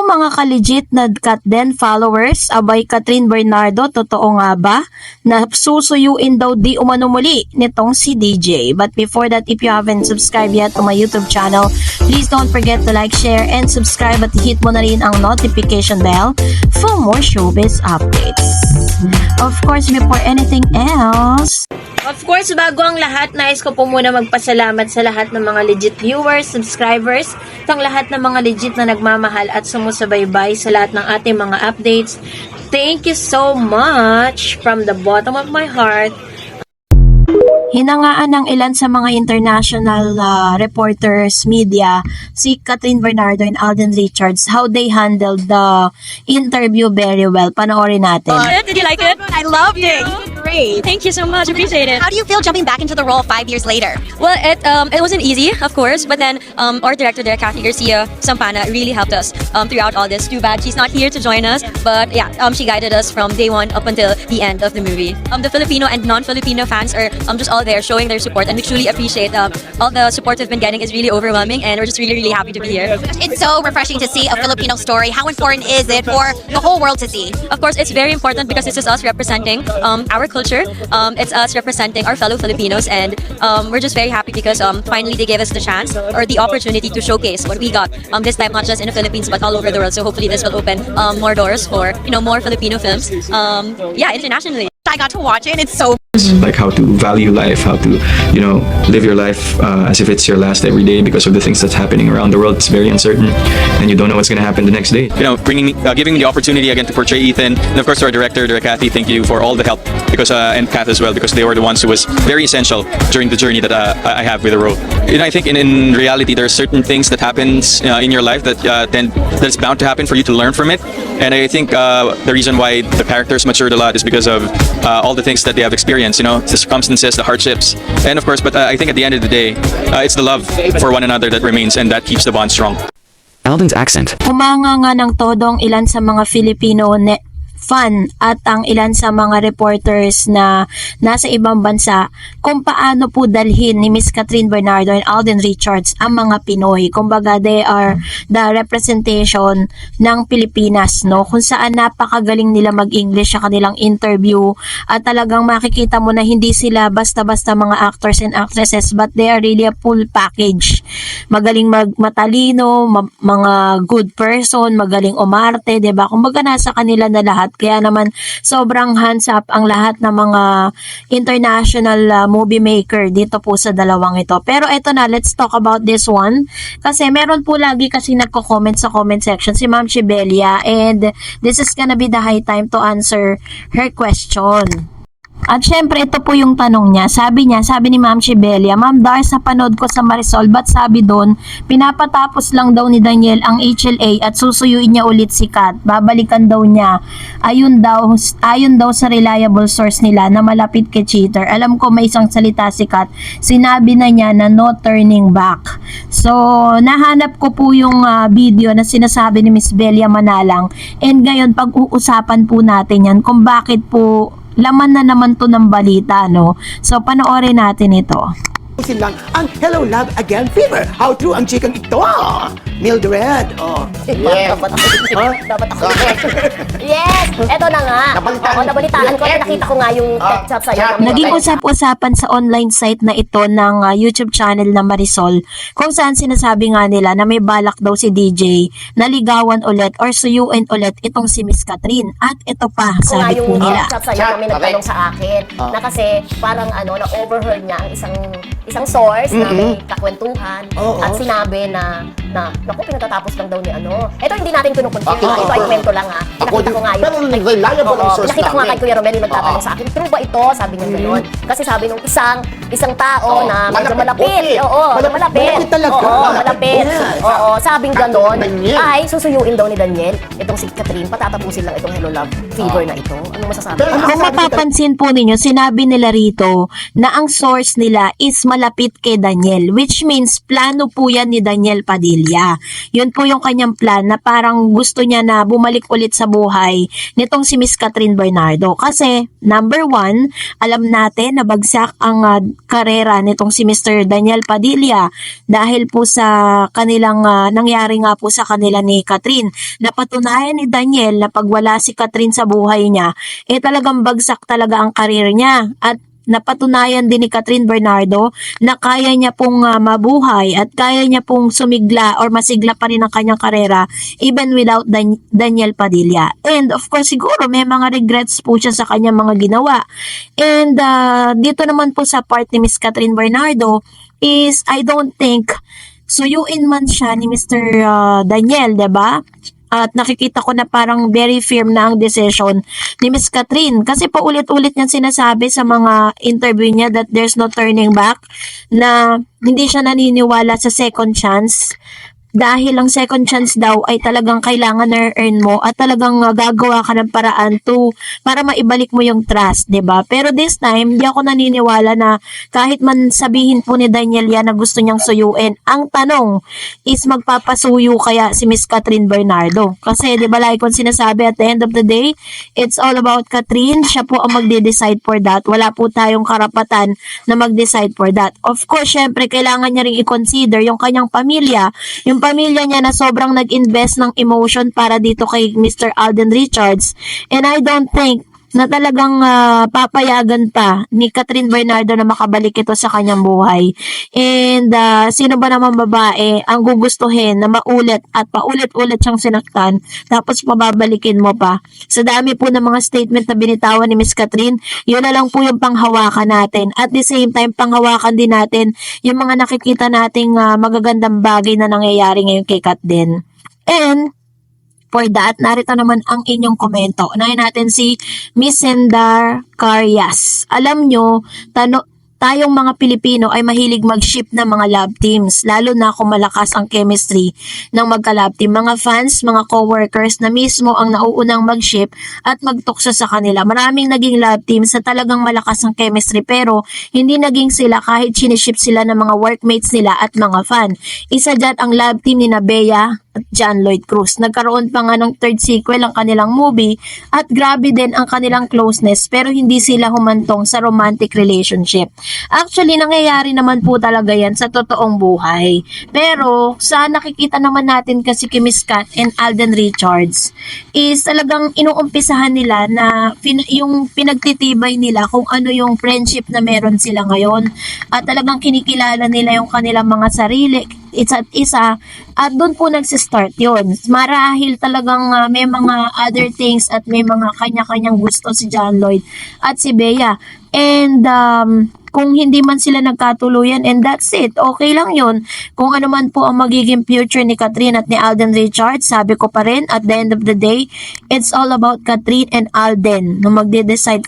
mga ka-legit na Katden followers, abay Catherine Bernardo, totoo nga ba na susuyuin daw di umano muli nitong si DJ? But before that, if you haven't subscribed yet to my YouTube channel, please don't forget to like, share, and subscribe at hit mo na rin ang notification bell for more showbiz updates. Of course, before anything else, of course, bago ang lahat, nais ko po muna magpasalamat sa lahat ng mga legit viewers, subscribers, at lahat ng mga legit na nagmamahal at sumusubaybay sa lahat ng ating mga updates. Thank you so much from the bottom of my heart. hinangaan ng ilan sa mga international reporters, media, si Catherine Bernardo and Alden Richards, how they handled the interview very well. Panoorin natin. Did you like it? I loved it. Great. Thank you so much. Appreciate it. How do you feel jumping back into the role 5 years later? Well, it wasn't easy, of course, but then our director there, Kathy Garcia Sampana, really helped us throughout all this. Too bad she's not here to join us, but yeah, she guided us from day one up until the end of the movie. The Filipino and non-Filipino fans are just all there showing their support, and we truly appreciate all the support we've been getting. Is really overwhelming, and we're just really, really happy to be here. It's so refreshing to see a Filipino story. How important is it for the whole world to see? Of course, it's very important because this is us representing our culture. It's us representing our fellow Filipinos, and we're just very happy because finally they gave us the chance or the opportunity to showcase what we got this time, not just in the Philippines but all over the world. So hopefully this will open more doors for more Filipino films. Internationally. I got to watch it. It's so like how to value life, how to live your life as if it's your last every day, because of the things that's happening around the world. It's very uncertain, and you don't know what's going to happen the next day. Giving me the opportunity again to portray Ethan, and of course to our director, Kathy, thank you for all the help, because and Kath as well, because they were the ones who was very essential during the journey that I have with the role. I think in reality there are certain things that happens in your life that's bound to happen for you to learn from it. And I think the reason why the characters matured a lot is because of all the things that they have experienced, the circumstances, the hardships, and of course, but I think at the end of the day, it's the love for one another that remains, and that keeps the bond strong. Alden's accent. Humanga nga ng todong ilan sa mga Filipino fan at ang ilan sa mga reporters na nasa ibang bansa kung paano po dalhin ni Miss Catherine Bernardo and Alden Richards ang mga Pinoy. Kumbaga, they are the representation ng Pilipinas, no? Kung saan napakagaling nila mag-English sa kanilang interview at talagang makikita mo na hindi sila basta-basta mga actors and actresses, but they are really a full package. Magaling matalino, mga good person, magaling umarte, 'di ba? Kumbaga nasa kanila na lahat. Kaya naman sobrang hands up ang lahat ng mga international movie maker dito po sa dalawang ito. Pero eto na, let's talk about this one. Kasi meron po lagi kasi nagko-comment sa comment section si Ma'am Shibelia, and this is gonna be the high time to answer her question. At syempre, ito po yung tanong niya. Sabi ni Ma'am Shibelia, Ma'am Dar, sa panood ko sa Marisol, ba't sabi doon, pinapatapos lang daw ni Daniel ang HLA at susuyuin niya ulit si Kat. Babalikan daw niya. Ayon daw sa reliable source nila na malapit kay cheater. Alam ko may isang salita si Kat. Sinabi na niya na no turning back. So, nahanap ko po yung video na sinasabi ni Miss Belia Manalang. And ngayon, pag-uusapan po natin yan kung bakit po laman na naman to ng balita, no? So, panoorin natin ito. Silang ang Hello Love Again fever. How true ang chikang ito? Mildred. Yes. Dapat ako. Yes. Eto na nga. Nabalitaan ko. Nakita ko nga yung text sa'yo. Naging usap-usapan sa online site na ito ng YouTube channel na Marisol, kung saan sinasabi nga nila na may balak daw si DJ na ligawan ulit or suyuin ulit itong si Miss Catherine. At ito pa, sabi po nila. Yung sa'yo, may nagtanong sa akin na kasi parang na-overheard niya ang isang source na may kakwentuhan at sinabi na naku, pinatatapos lang daw ni Ito hindi natin kinukonfirm. Ito ay kwento lang ha. Nakita ko nga yun. Nakita ko nga kay Kuya Romel yung nagtatanong sa akin, true ba ito? Sabi niya gano'n. Kasi sabi nung isang tao na medyo malapit. Malapit talaga. Malapit. Sabing gano'n ay susuyuin daw ni Daniel itong si Catherine. Patatapusin lang itong Hello Love fever na ito. Anong masasabi? Kung mapapansin po ninyo, sinabi nila rito na ang source nila is malapit kay Daniel, which means plano po yan ni Daniel Padilla. Yun po yung kanyang plan na parang gusto niya na bumalik ulit sa buhay nitong si Miss Catherine Bernardo. Kasi, number one, alam natin na bagsak ang karera nitong si Mr. Daniel Padilla dahil po sa kanilang nangyari nga po sa kanila ni Catherine. Napatunayan ni Daniel na pag wala si Catherine sa buhay niya, talagang bagsak talaga ang karir niya. At napatunayan din ni Catherine Bernardo na kaya niya pong mabuhay at kaya niya pong sumigla or masigla pa rin ang kanyang karera even without Daniel Padilla. And of course, siguro may mga regrets po siya sa kanyang mga ginawa. And dito naman po sa part ni Miss Catherine Bernardo is I don't think suyuin man siya ni Mr. Daniel, diba? At nakikita ko na parang very firm na ang decision ni Miss Catherine. Kasi paulit-ulit niyang sinasabi sa mga interview niya that there's no turning back, na hindi siya naniniwala sa second chance. Dahil ang second chance daw ay talagang kailangan na-earn mo at talagang gagawa ka ng paraan para maibalik mo yung trust, 'di ba? Pero this time, hindi ako naniniwala na kahit man sabihin po ni Daniel yan na gusto niyang suyuin. Ang tanong is magpapasuyo kaya si Miss Catherine Bernardo? Kasi 'di ba like kung sinasabi at the end of the day, it's all about Catherine. Siya po ang magde-decide for that. Wala po tayong karapatan na mag-decide for that. Of course, syempre kailangan niya ring i-consider yung kanyang pamilya, yung pamilya niya na sobrang nag-invest ng emotion para dito kay Mr. Alden Richards. And I don't think na talagang papayagan pa ni Catherine Bernardo na makabalik ito sa kanyang buhay. And sino ba naman babae ang gugustuhin na maulit at paulit-ulit siyang sinaktan tapos pababalikin mo pa? Sa dami po ng mga statement na binitawan ni Miss Catherine, yun na lang po yung panghawakan natin. At the same time, panghawakan din natin yung mga nakikita nating magagandang bagay na nangyayari ngayon kay Kat din. And for that, narito naman ang inyong komento. Unahin natin si Miss Sendar Carias. Alam nyo, tayong mga Pilipino ay mahilig mag-ship ng mga love teams, lalo na kung malakas ang chemistry ng magka-love team. Mga fans, mga co-workers na mismo ang nauunang mag-ship at magtukso sa kanila. Maraming naging love teams na talagang malakas ang chemistry pero hindi naging sila kahit siniship sila ng mga workmates nila at mga fan. Isa dyan ang love team ni Bea at John Lloyd Cruz. Nagkaroon pa nga ng third sequel ang kanilang movie at grabe din ang kanilang closeness pero hindi sila humantong sa romantic relationship. Actually, nangyayari naman po talaga yan sa totoong buhay. Pero sa nakikita naman natin kasi kay Miss Kat and Alden Richards is talagang inuumpisahan nila na yung pinagtitibay nila kung ano yung friendship na meron sila ngayon at talagang kinikilala nila yung kanilang mga sarili isa't isa at doon po nagsistart yun. Marahil talagang may mga other things at may mga kanya-kanyang gusto si John Lloyd at si Bea. And kung hindi man sila nagkatuluyan and that's it, okay lang yun. Kung ano man po ang magiging future ni Catherine at ni Alden Richards, sabi ko pa rin, at the end of the day, it's all about Catherine and Alden na magde-decide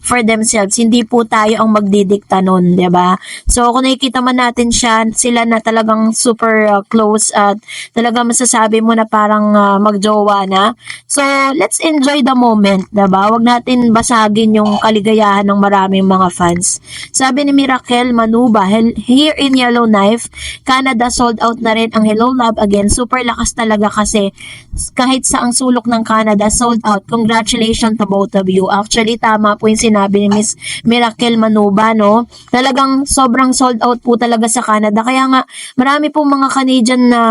for themselves. Hindi po tayo ang magdidikta nun, diba? So, kung nakikita man natin sila na talagang super close at talagang masasabi mo na parang magjowa na. So, let's enjoy the moment, diba? Huwag natin basagin yung kaligayahan ng maraming mga fans. Sabi ni Miracle Manuba, here in Yellowknife, Canada sold out na rin ang Hello Love Again. Super lakas talaga kasi kahit sa ang sulok ng Canada sold out. Congratulations to both of you. Actually, tama po yung sinabi ni Miss Miracle Manuba, no? Talagang sobrang sold out po talaga sa Canada. Kaya nga, marami pong mga Canadian na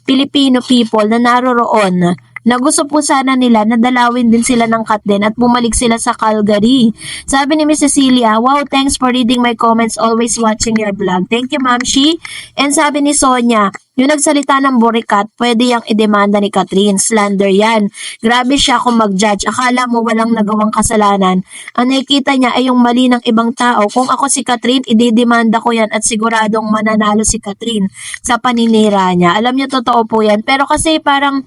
Filipino people na naroroon na gusto po sana nila na dalawin din sila ng Kat din at bumalik sila sa Calgary. Sabi ni Miss Cecilia, wow, thanks for reading my comments, always watching your vlog. Thank you, Ma'am Shi. And sabi ni Sonia, yung nagsalita ng burikat, pwede yung idemanda ni Catherine. Slander yan. Grabe siya kung mag-judge. Akala mo walang nagawang kasalanan. Ang nakikita niya ay yung mali ng ibang tao. Kung ako si Catherine, ididemanda ko yan at siguradong mananalo si Catherine sa paninira niya. Alam niyo, totoo po yan. Pero kasi parang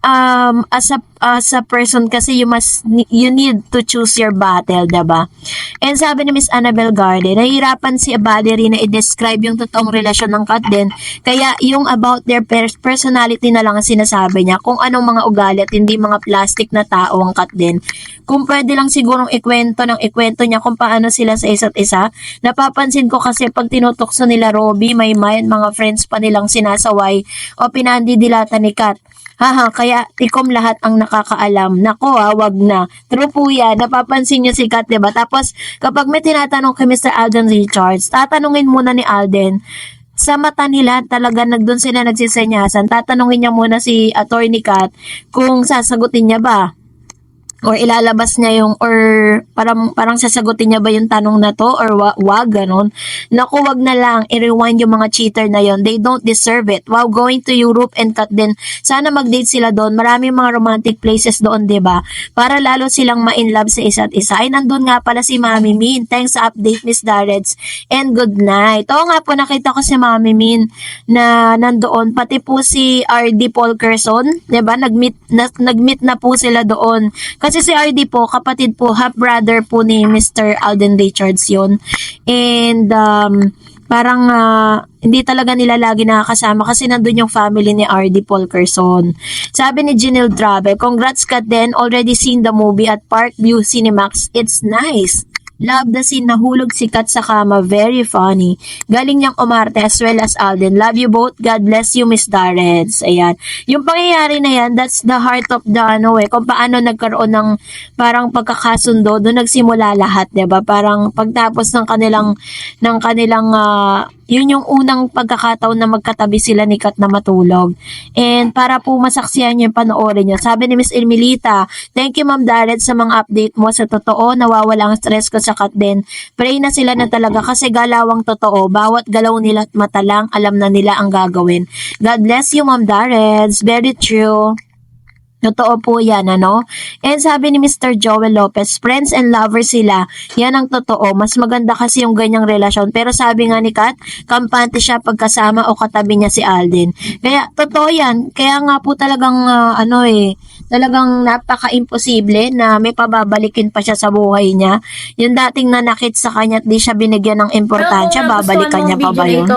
as a person kasi you need to choose your battle, diba? And sabi ni Miss Annabel Garde, nahihirapan si Valerie na i-describe yung totoong relasyon ng Kat din, kaya yung about their personality na lang ang sinasabi niya, kung anong mga ugali at hindi mga plastic na tao ang Kat din. Kung pwede lang sigurong ikwento niya kung paano sila sa isa't isa. Napapansin ko kasi pag tinutokso nila Robby, Maymay, mga friends pa nilang sinasaway o pinandidilata ni Kat. Haha, kaya tikom lahat ang nakakaalam. Nako wag na. True po yan. Napapansin niyo si Kat, diba? Tapos, kapag may tinatanong kay Mr. Alden Richards, tatanungin muna ni Alden, sa mata nila talaga nagdoon sila nagsisenyasan. Tatanungin niya muna si Attorney Kat kung sasagutin niya ba or ilalabas niya yung or parang sasagutin niya ba yung tanong na to or wag ganon. Naku, wag na lang i-rewind yung mga cheater na yon. They don't deserve it. Wow, going to Europe and Kat din. Sana mag-date sila doon. Maraming mga romantic places doon, 'di ba? Para lalo silang ma-in love sa isa't isa. Ay, nandun nga pala si Mami Min. Thanks sa update, Miss Darreds. And good night. Oo nga po, nakita ko si Mami Min na nandoon. Pati po si RD Polkerson, 'di ba? Nag-meet na po sila doon. Kasi si RD po, kapatid po, half-brother po ni Mr. Alden Richards yun. And parang hindi talaga nila lagi nakakasama kasi nandun yung family ni RD Polkerson. Sabi ni Janelle Travel, congrats Kat din, already seen the movie at Parkview Cinemax. It's nice. Love the scene, nahulog si Kat sa kama. Very funny. Galing niyang umarte as well as Alden. Love you both. God bless you, Miss Darreds. Ayan. Yung pangyayari na yan, that's the heart of the kung paano nagkaroon ng parang pagkakasundo, doon nagsimula lahat, 'di ba? Parang pagtapos ng kanilang yun yung unang pagkakataon na magkatabi sila ni Kat na matulog. And para po masaksihan nyo yung panoorin nyo. Sabi ni Miss Irmelita, thank you Ma'am Darreds sa mga update mo. Sa totoo, nawawala ang stress ko sa Kat din. Pray na sila na talaga kasi galawang totoo. Bawat galaw nila at mata lang, alam na nila ang gagawin. God bless you Ma'am Darreds. Very true. Totoo po yan, ano? And sabi ni Mr. Joel Lopez, friends and lovers sila. Yan ang totoo. Mas maganda kasi yung ganyang relasyon. Pero sabi nga ni Kat, kampante siya pagkasama o katabi niya si Alden. Kaya, totoo yan. Kaya nga po talagang, talagang napaka-imposible na may pababalikin pa siya sa buhay niya. Yung dating nanakit sa kanya at di siya binigyan ng importansya, babalikan niya pa ba yun?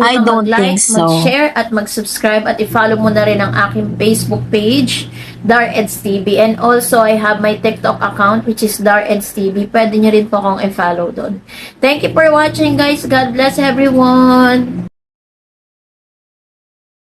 I don't think so. Mag-share at mag-subscribe at i-follow mo na rin ang aking Facebook page, Darreds TV. And also, I have my TikTok account which is Darreds TV. Pwede nyo rin po akong i-follow doon. Thank you for watching guys. God bless everyone.